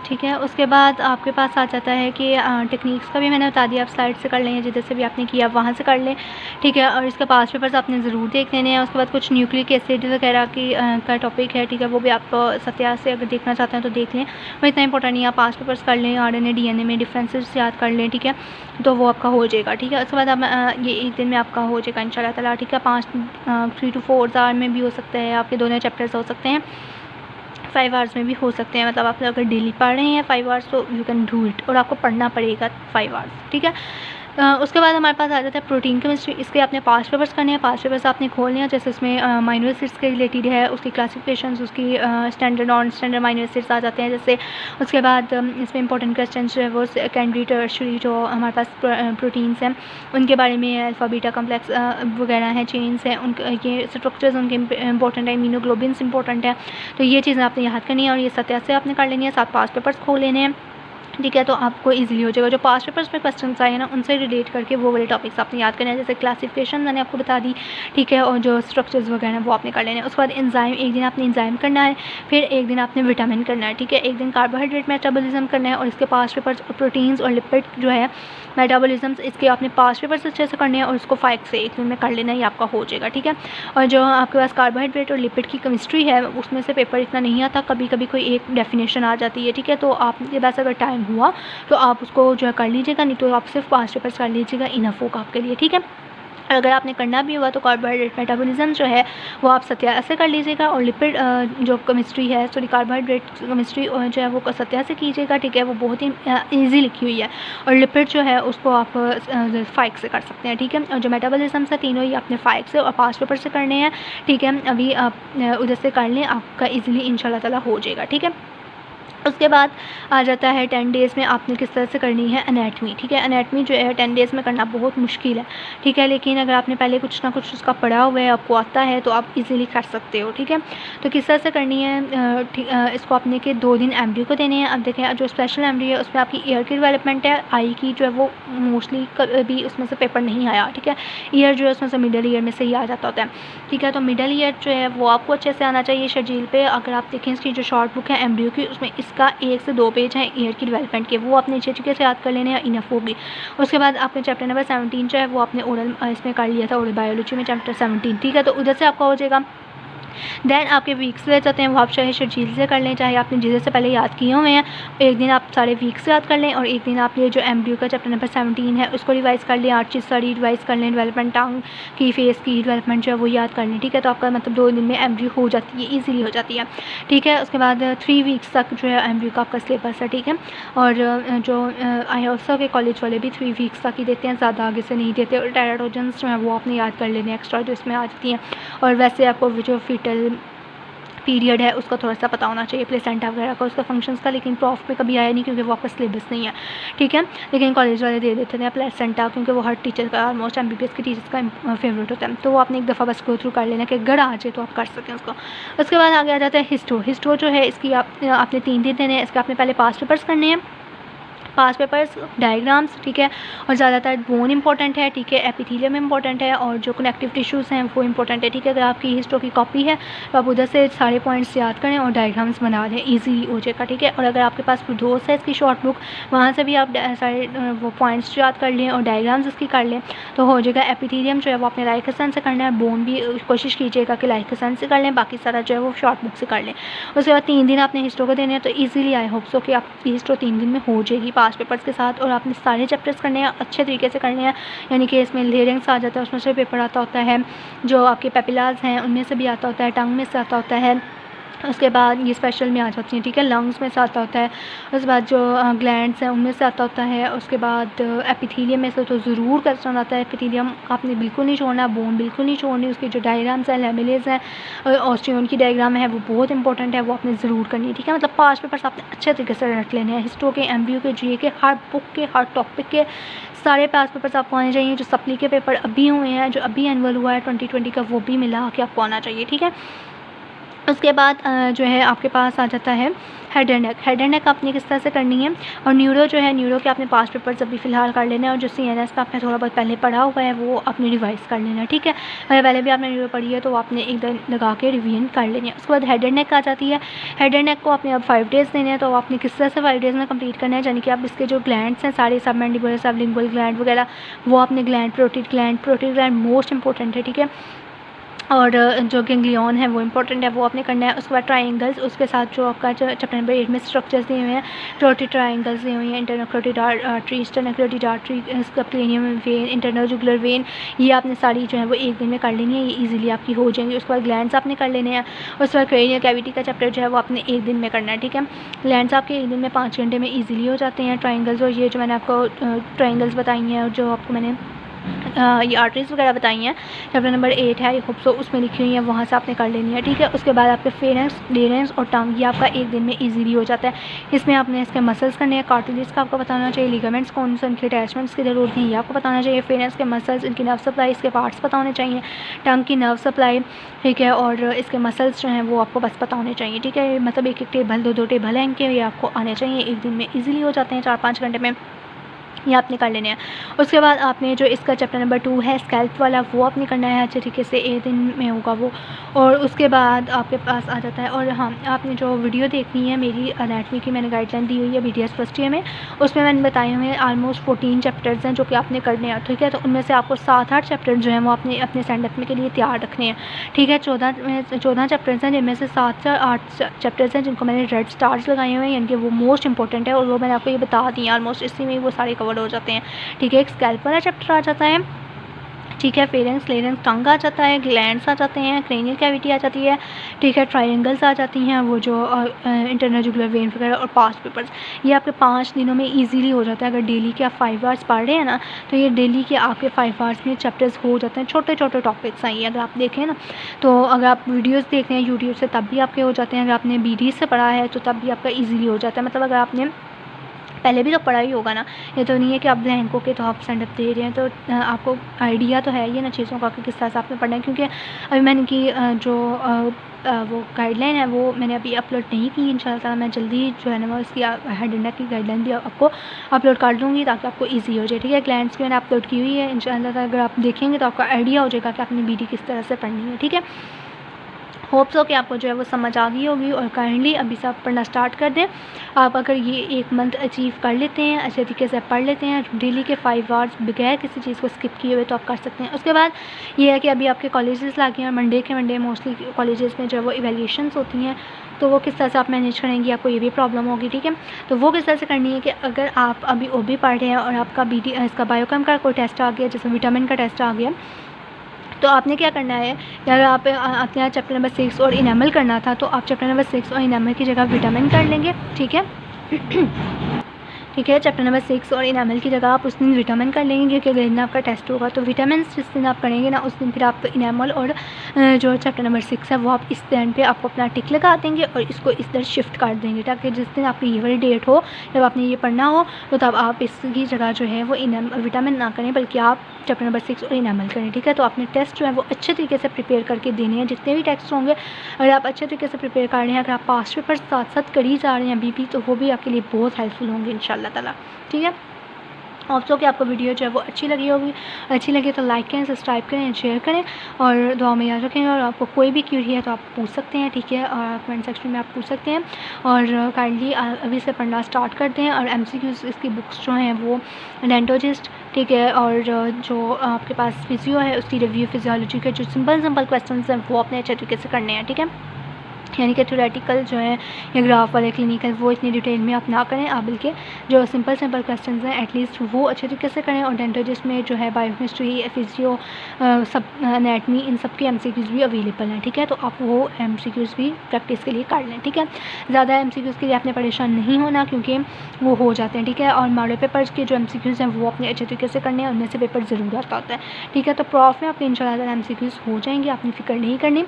ठीक है। उसके बाद आपके पास आ जाता है कि टेक्निक्स का भी मैंने बता दिया, आप स्लाइड से कर लें, जिधर से भी आपने किया वहाँ से कर लें, ठीक है। और इसके पास पेपर्स आपने ज़रूर देख लेने हैं। उसके बाद कुछ न्यूक्लिक एसिड वगैरह की का टॉपिक है, ठीक है, वो भी आप सत्या से अगर देखना चाहते हैं तो देख लें, वो इतना इंपॉर्टेंट नहीं है। आप पास पेपर्स कर लें, RNA DNA में डिफरेंसेस याद कर लें, ठीक है, तो वो आपका हो जाएगा, ठीक है। उसके बाद आप ये एक दिन में आपका हो जाएगा इंशाल्लाह ताला, ठीक है। 3 to 4 आवर में भी हो सकता है, आपके दोनों चैप्टर्स हो सकते हैं, 5 आवर्स में भी हो सकते हैं। मतलब आप अगर डेली पढ़ रहे हैं 5 आवर्स तो यू कैन डू इट, और आपको पढ़ना पड़ेगा 5 आवर्स, ठीक है। उसके बाद हमारे पास आ जाता है प्रोटीन केमिस्ट्री। इसके आपने पास पेपर्स करने हैं, पास पेपर्स आपने खोलने हैं। जैसे इसमें माइनर एसिड्स के रिलेटेड है, उसकी क्लासिफिकेशंस, उसकी standard non standard minor acids आ जाते हैं जैसे। उसके बाद इसमें इंपॉर्टेंट क्वेश्चन जो है वो सेकेंडरी टर्शरी जो हमारे पास प्रोटीन्स हैं उनके बारे में, अल्फा बीटा कम्प्लेक्स वगैरह हैं, चेन्स हैं, उनके ये स्ट्रक्चर्स उनके इंपॉर्टेंट है, इम्यूनोग्लोबिन्स इंपॉर्टेंट है, तो ये चीज़ें आपने याद करनी है और ये सत्या से आपने कर लेनी है। 7 पास पेपर्स खोल लेने हैं, ठीक है, तो आपको इजीली हो जाएगा। जो पास्ट पेपर्स में क्वेश्चंस आए ना उनसे रिलेट करके वो वाले टॉपिक्स आपने याद करने हैं, जैसे क्लासिफिकेशन मैंने आपको बता दी, ठीक है, और जो स्ट्रक्चर्स वगैरह वो आपने कर लेने हैं। उसके बाद एंजाइम, एक दिन आपने एंजाइम करना है, फिर एक दिन आपने विटामिन करना है, ठीक है। एक दिन कार्बोहाइड्रेट मेटाबॉलिज्म करना है, और इसके पास्ट पेपर्स और प्रोटीन्स और लिपिड जो है मेटाबॉलिज्म्स, इसके आपने पास्ट पेपर्स अच्छे से करने हैं और उसको 5 से एक दिन में कर लेना, ये आपका हो जाएगा, ठीक है। और जो आपके पास कार्बोहाइड्रेट और लिपिड की केमिस्ट्री है उसमें से पेपर इतना नहीं आता, कभी कभी कोई एक डेफिनेशन आ जाती है, ठीक है, तो आपके पास अगर टाइम हुआ तो आप उसको जो है कर लीजिएगा, नहीं तो आप सिर्फ पास्ट पेपर्स कर लीजिएगा, इनफ होगा आपके लिए, ठीक है। अगर आपने करना भी हुआ तो कार्बोहाइड्रेट मेटाबॉलिज्म जो है वो आप सत्या से कर लीजिएगा, और लिपिड जो केमिस्ट्री है, सॉरी कार्बोहाइड्रेट केमिस्ट्री जो है वो सत्या से कीजिएगा, ठीक है, वो बहुत ही ईजी लिखी हुई है। और लिपिड जो है उसको आप फाइक से कर सकते हैं, ठीक है। और जो मेटाबॉलिज्म से तीनों ही आपने फाइक से और पास्ट पेपर से करने हैं, ठीक है। अभी आप उधर से कर लें, आपका ईजिली इंशाल्लाह ताला हो जाएगा, ठीक है। उसके बाद आ जाता है 10 डेज़ में आपने किस तरह से करनी है एनाटमी, ठीक है। एनाटमी जो है 10 डेज़ में करना बहुत मुश्किल है, ठीक है, लेकिन अगर आपने पहले कुछ ना कुछ उसका पढ़ा हुआ है, आपको आता है, तो आप इजीली कर सकते हो, ठीक है। तो किस तरह से करनी है, इसको आपने के 2 दिन एमडी को देने हैं। अब देखें जो स्पेशल एमडी है उसमें आपकी ईयर की डेवलपमेंट है, आई की जो है वो मोस्टली कभी उसमें से पेपर नहीं आया, ठीक है। ईयर जो है उसमें से मिडल ईयर में से ही आ जाता होता है, ठीक है। तो मिडल ईयर जो है वो आपको अच्छे से आना चाहिए शेड्यूल पे। अगर आप देखें इसकी जो शॉर्ट बुक है एमडी की, उसमें इसका 1 से 2 पेज हैं ईयर की डेवलपमेंट के, वो आपने अच्छे से याद कर लेने हैं, इनफ होगी। उसके बाद आपने चैप्टर नंबर 17 जो है वो आपने ओरल इसमें कर लिया था, ओरल बायोलॉजी में चैप्टर 17, ठीक है, तो उधर से आपका हो जाएगा। दैन आपके वीक्स ले जाते हैं, वो आप चाहे शेड्यूल से कर लें, चाहे आपने जिसे से पहले याद किए हुए हैं, एक दिन आप सारे वीक्स याद कर लें, और एक दिन आप ये जो एमडीयू का चैप्टर नंबर 17 है उसको रिवाइज़ कर लें, 8 चीज़ सारी रिवाइज़ कर लें, डेवलपमेंट टंग की, फेस की डेवलपमेंट जो है वो याद कर लें, ठीक है। तो आपका मतलब 2 दिन में एमडीयू हो जाती है, ईजिली हो जाती है, ठीक है। उसके बाद 3 वीक्स तक जो है एमडीयू का आपका सिलेबस है, ठीक है। और जो IOSA के कॉलेज वाले भी 3 वीक्स तक ही देते हैं, ज़्यादा आगे से नहीं देते। और टेराटोजेंस जो है वो आपने याद कर लेने एक्स्ट्रा जो इसमें आ जाती हैं। और वैसे आपको जो फीटल पीरियड है उसका थोड़ा सा पता होना चाहिए, प्लेसेंटा वगैरह का, उसका फंक्शंस का, लेकिन प्रॉफ में कभी आया नहीं क्योंकि वो आपका सिलेबस नहीं है, ठीक है। लेकिन कॉलेज वाले दे देते हैं प्लेसेंटा, क्योंकि वो हर टीचर का, ऑलमोस्ट MBBS के टीचर्स का फेवरेट होता है, तो वो आपने एक दफ़ा बस गो थ्रू कर लेना कि अगर आ जाए तो आप कर सकें उसको। उसके बाद आगे आ जाता है हिस्टो जो है इसकी आपने 3 दिन देने हैं। इसके आपने पहले पास्ट पेपर्स करने हैं, पास पेपर्स, डायग्राम्स, ठीक है, और ज़्यादातर बोन इंपॉर्टेंट है, ठीक है, एपिथेलियम इंपॉर्टेंट है, और जो कनेक्टिव टिश्यूज़ हैं वो इंपॉर्टेंट है, ठीक है। अगर आपकी हिस्टो की कॉपी है तो आप उधर से सारे पॉइंट्स याद करें और डायग्राम्स बना लें, ईजी हो जाएगा, ठीक है। और अगर आपके पास दोस्त है इसकी शॉर्ट बुक, वहाँ से भी आप सारे वो पॉइंट्स याद कर लें और डायग्राम्स इसकी कर लें तो हो जाएगा। एपिथेलियम जो है वो अपने लाइक हसन से करना है, बोन भी कोशिश कीजिएगा कि लाइक हसन से कर लें, बाकी सारा जो है वो शॉर्ट बुक से कर लें। उसके बाद 3 दिन आपने हिस्टो को देने हैं, तो ईजिली आई होप सो कि आपकी हिस्टो 3 दिन में हो जाएगी पास पेपर्स के साथ। और आपने सारे चैप्टर्स करने हैं, अच्छे तरीके से करने हैं, यानी कि इसमें लेरिंग्स आ जाता है, उसमें से पेपर आता होता है, जो आपके पेपिलास हैं उनमें से भी आता होता है, टंग में से आता होता है, उसके बाद ये स्पेशल में आ जाती हैं, ठीक है, लंग्स में से आता होता है, उसके बाद जो ग्लैंड्स हैं उनमें से आता होता है, उसके बाद एपिथेलियम में से तो ज़रूर क्वेश्चन आता है। एपिथेलियम आपने बिल्कुल नहीं छोड़ना, बोन बिल्कुल नहीं छोड़नी, उसके जो डायग्राम्स हैं, लेमिलेज हैं, ऑस्टियोन की डायग्राम है वो बहुत इंपॉर्टेंट है, वो आपने ज़रूर करनी है, ठीक है। मतलब 5 पेपर्स आपने अच्छे तरीके से रख लेने हैं, हिस्टो के, MBU के, GA के, हर बुक के, हर टॉपिक के सारे 5 पेपर्स आपको आने चाहिए। जो सप्ली के पेपर अभी हुए हैं, जो अभी एनुअल हुआ है 2020 का, वो भी मिला के आपको आना चाहिए, ठीक है। उसके बाद जो है आपके पास आ जाता है हेड एंड नेक आपने किस तरह से करनी है, और न्यूरो जो है, न्यूरो के आपने पास पेपर्स अभी फ़िलहाल कर लेना है, और जो CNS पे आपने थोड़ा बहुत पहले पढ़ा हुआ है वो आपने रिवाइज़ कर लेना है, ठीक है। अगर पहले भी आपने न्यूरो पढ़ी है तो आपने एक दिन लगा के रिवीजन कर लेनी है। उसके बाद हेड एंड नेक आ जाती है। हेड एंड नेक को आपने अब 5 डेज़ देने हैं, तो आपने किस तरह से 5 डेज़ में कंप्लीट करना है, यानी कि आप इसके जो ग्लैंड्स हैं सारे, सब मैंडिबुलर, सब लिंगुअल ग्लैंड वगैरह, वो आपने ग्लैंड, प्रोटीड ग्लैंड मोस्ट इंपॉर्टेंट है, ठीक है। और जो गैंग्लियन है वो इंपॉर्टेंट है, वो आपने करना है। उसके बाद ट्रायंगल्स, उसके साथ जो आपका जो चैप्टर नंबर 8 में स्ट्रक्चर्स दिए हुए हैं, कैरोटिड ट्रायंगल्स दिए हुए हैं, internal carotid artery, external carotid artery, subclavian vein, internal jugular vein, ये आपने सारी जो है वो एक दिन में कर लेनी है, ये इजीली आपकी हो जाएंगी। उसके बाद ग्लैंड्स आपने कर लेने हैं। उसके बाद क्रेनियल कैविटी का चैप्टर जो है वो आपने एक दिन में करना है, ठीक है। ग्लैंड्स आपके एक दिन में 5 घंटे में ईजिली हो जाते हैं। ट्रायंगल्स, और ये जो मैंने आपको ट्रायंगल्स बताई हैं और जो आपको मैंने ये आर्टरीज़ वगैरह बताई हैं, चैप्टर नंबर 8 है, आई होप सो उसमें लिखी हुई है, वहाँ से आपने कर लेनी है, ठीक है। उसके बाद आपके फेरेंस, डेरेंस और टंग, ये आपका एक दिन में इजीली हो जाता है। इसमें आपने इसके मसल्स करने हैं, कार्टिलेज का आपको बताना चाहिए, लिगामेंट्स कौन से, उनके अटैचमेंट्स की जरूरत है ये आपको बताना चाहिए, फेरेंस के मसल्स, इनकी नर्व सप्लाई, इसके पार्ट्स पता होने चाहिए, टंग की नर्व सप्लाई, ठीक है, और इसके मसल्स जो हैं वो आपको बस पता होने चाहिए, ठीक है। मतलब एक टेबल, दो टेबल हैं इनके, ये आपको आने चाहिए, एक दिन में ईजिली हो जाते हैं, 4-5 घंटे में, ये आपने कर लेने हैं। उसके बाद आपने जो इसका चैप्टर नंबर 2 है स्कैल्प वाला, वो आपने करना है अच्छे तरीके से, एक दिन में होगा वो। और उसके बाद आपके पास आ जाता है, और हाँ, आपने जो वीडियो देखनी है मेरी एनाटमी की, मैंने गाइडलाइन दी हुई है BDS फर्स्ट ईयर में, उसमें मैंने बताए हुए हैं ऑलमोस्ट 14 चैप्टर्स हैं जो कि आपने करने हैं, ठीक है। तो उनमें से आपको 7-8 चैप्टर जो हैं वो आपने अपने स्टैंड-अप में के लिए तैयार रखने हैं, ठीक है। 14 चैप्टर्स हैं, जिनमें से 7 से 8 चैप्टर्स हैं जिनको मैंने रेड स्टार्स लगाए हुए हैं, यानी कि वो मोस्ट इंपॉर्टेंट है, और वो मैंने आपको ये बता दी है ऑलमोस्ट, इसी में वो सारे कवर हो जाते हैं, ठीक है। एक स्कैल्प वाला चैप्टर आ जाता है, ठीक है। फेरेंस, लेरेंस, टंग आ जाता है, ग्लैंड्स आ जाते हैं, क्रेनियल कैविटी आ जाती है, ठीक है। ट्रायंगल्स आ जाती हैं, वो जो इंटरनल जुगुलर वेन वगैरह, और पास्ट पेपर्स, ये आपके 5 दिनों में इजीली हो जाता है। अगर डेली के आप 5 आवर्स पढ़ रहे हैं ना, तो ये डेली के आपके 5 आवर्स में चैप्टर्स हो जाते हैं, छोटे छोटे टॉपिक्स हैं ये, अगर आप देखें ना, तो अगर आप वीडियोज़ देख रहे हैं यूट्यूब से तब भी आपके हो जाते हैं, अगर आपने BD से पढ़ा है तो तब भी आपका ईजिली हो जाता है। मतलब अगर आपने पहले भी तो पढ़ा ही होगा ना, ये तो नहीं है कि आप ब्लैंक हो के तो आप स्टैंड अप दे रहे हैं, तो आपको आइडिया तो है ये ना चीज़ों का कि किस तरह से आपने पढ़ना है। क्योंकि अभी मैंने की जो वो गाइडलाइन है वो मैंने अभी अपलोड नहीं की, इंशाल्लाह मैं जल्दी जो है ना वो इसकी हेड एंड नेक की गाइडलाइन भी आपको अपलोड कर दूँगी ताकि आपको ईजी हो जाए, ठीक है। ग्लैंड्स की मैंने अपलोड की हुई है, इंशाल्लाह अगर आप देखेंगे तो आपका आइडिया हो जाएगा कि आपने BD किस तरह से पढ़नी है, ठीक है। होप सो कि आपको जो है वो समझ आ गई होगी, और काइंडली अभी से आप पढ़ना स्टार्ट कर दें। आप अगर ये 1 मंथ अचीव कर लेते हैं, अच्छे तरीके से पढ़ लेते हैं डेली के 5 आवर्स बगैर किसी चीज़ को स्किप किए हुए, तो आप कर सकते हैं। उसके बाद ये है कि अभी आपके कॉलेजेस लगे हैं, मंडे के मंडे मोस्टली कॉलेजेस में जो है वो इवैल्यूएशंस होती हैं, तो वो किस तरह से आप मैनेज करेंगी, आपको ये भी प्रॉब्लम होगी, ठीक है। तो वो किस तरह से करनी है कि अगर आप अभी OB पढ़ रहे हैं और आपका BD इसका बायोकेम का कोई टेस्ट आ गया, जैसे विटामिन का टेस्ट आ गया, तो आपने क्या करना है कि अगर आप अपने यहाँ चैप्टर नंबर 6 और इनेमल करना था, तो आप चैप्टर नंबर 6 और इनेमल की जगह विटामिन कर लेंगे, ठीक है। ठीक है, चैप्टर नंबर 6 और इनेमल की जगह आप उस दिन विटामिन कर लेंगे, क्योंकि अगर दिन आपका टेस्ट होगा तो विटामिन जिस दिन आप करेंगे ना, उस दिन फिर आप इनेमल और जो चैप्टर नंबर 6 है वो आप इस दिन पे आपको अपना टिक लगा देंगे और इसको इस तरह शिफ्ट कर देंगे, ताकि जिस दिन आपकी ये वाली डेट हो जब आपने ये पढ़ना हो, तो तब आप इसकी जगह जो है वो विटामिन ना करें, बल्कि आप चैप्टर नंबर 6 और इनेमल करें, ठीक है। तो आपने टेस्ट जो है वो अच्छे तरीके से प्रिपेयर करके देने हैं, जितने भी टेस्ट होंगे अगर आप अच्छे तरीके से प्रिपेयर कर रहे हैं, अगर आप पास्ट पेपर साथ साथ कर ही जा रहे हैं अभी भी, तो वो भी आपके लिए बहुत हेल्पफुल होंगे इंशाल्लाह ताला, ठीक है। होप कि आपको वीडियो जो है वो अच्छी लगी होगी, अच्छी लगी तो लाइक करें, सब्सक्राइब करें, शेयर करें और दुआ में याद रखें। और आपको कोई भी क्यूरी है तो आप पूछ सकते हैं, ठीक है, और कमेंट सेक्शन में आप पूछ सकते हैं। और काइंडली अभी से पढ़ना स्टार्ट करते हैं। और MCQs इसकी बुक्स जो हैं वो डेंटोलॉजिस्ट, ठीक है, और जो आपके पास फिजियो है उसकी रिव्यू फिजियोलॉजी के जो सिंपल क्वेश्चन हैं वो अपने अच्छे तरीके से करने हैं, ठीक है। यानी कि थ्योरेटिकल जो है या ग्राफ वाले क्लिनिकल वो इतनी डिटेल में आप ना करें, आप बल्कि जो सिंपल क्वेश्चंस हैं एटलीस्ट वो अच्छे तरीके से करें। और डेंटोलॉजिस्ट में जो है बायोकेमिस्ट्री, फिजियो, सब एनाटमी, इन सब के MCQs भी अवेलेबल हैं, ठीक है। तो आप वो MCQs भी प्रैक्टिस के लिए कर लें, ठीक है। ज़्यादा MCQs के लिए आपने परेशान नहीं होना, क्योंकि वो हो जाते हैं, ठीक है। और मॉडल पेपर्स के जो MCQs हैं वो अपने अच्छे तरीके से करने हैं, उनमें से पेपर ज़रूर आता होता है, ठीक है। तो प्रॉफ में आपके इंशाल्लाह MCQs हो जाएंगे, आपने फिक्र नहीं करनी।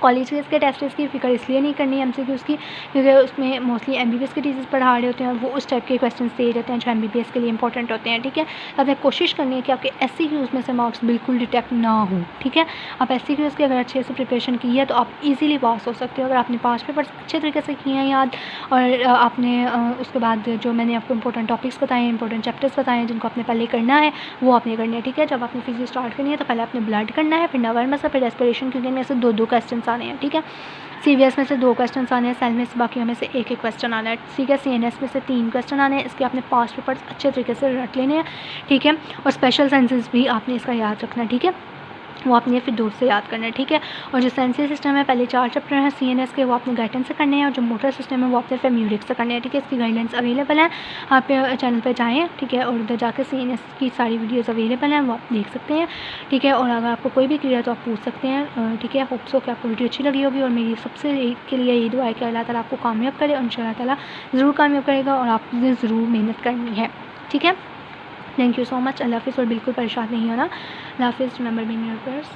कॉलेज के इसके टेस्ट की फ़िक्र इसलिए नहीं करनी एमसीक्यूज़ की, क्योंकि उसमें मोस्टली एमबीबीएस के टीचर्स पढ़ा रहे होते हैं और वो उस टाइप के क्वेश्चन दे देते हैं जो एमबीबीएस के लिए इंपॉर्टेंट होते हैं। ठीक है, आपने कोशिश करनी है कि आपके एससीक्यूज़ में से मार्क्स बिल्कुल डिटेक्ट ना हो। ठीक है, आप एससीक्यूज़ की अगर अच्छे से प्रिपरेशन की है तो आप ईजिली पास हो सकते हो। अगर आपने पास पेपर्स अच्छे तरीके से किए हैं याद, और आपने उसके बाद जो मैंने आपको इंपॉर्टेंट टॉपिक्स बताए हैं, इंपॉर्टेंट चैप्टर्स बताए हैं जिनको आपने पहले करना है वो आपने करना है। ठीक है, जब आपने फिजिक्स स्टार्ट करनी है तो पहले आपने ब्लड करना है, फिर नवर मसल, फिर रेस्पिरेशन, क्योंकि इनमें से 2-2 क्वेश्चन आने हैं। ठीक है, सीवीएस में से 2 क्वेश्चन आने हैं, सेल में से बाकी में से 1-1 क्वेश्चन आना है। ठीक है, सीएनएस में से 3 क्वेश्चन आने हैं। इसके आपने पास्ट पेपर्स अच्छे तरीके से रट लेने हैं। ठीक है, और स्पेशल साइंसेस भी आपने इसका याद रखना है। ठीक है, वो आपने फिर दूर से याद करना है। ठीक है, और जो सेंसरी सिस्टम है पहले 4 चैप्टर हैं सीएनएस के, वो आपने गाइडेंस से करने हैं, और जो मोटर सिस्टम है वो आपने फेम्यूरिक से करने हैं। ठीक है, इसकी गाइडलाइंस अवेलेबल है, आप चैनल पे जाएँ। ठीक है, और उधर जाकर सीएनएस की सारी वीडियोज़ अवेलेबल हैं, वो आप देख सकते हैं। ठीक है, और अगर आपको कोई भी क्लियर है तो आप पूछ सकते हैं। ठीक है, होप सो कि आपको वीडियो अच्छी लगी होगी, और मेरी सबसे के लिए यही दुआ है कि अल्लाह ताला आपको कामयाब करे, और इंशाअल्लाह ताला ज़रूर कामयाब करेगा, और आपने ज़रूर मेहनत करनी है। ठीक है, थैंक यू सो मच। अल्लाह हाफ़िज़, और बिल्कुल परेशान नहीं होना। अल्लाह हाफ़िज़, रिमेंबर बीइंग योर प्रेयर्स।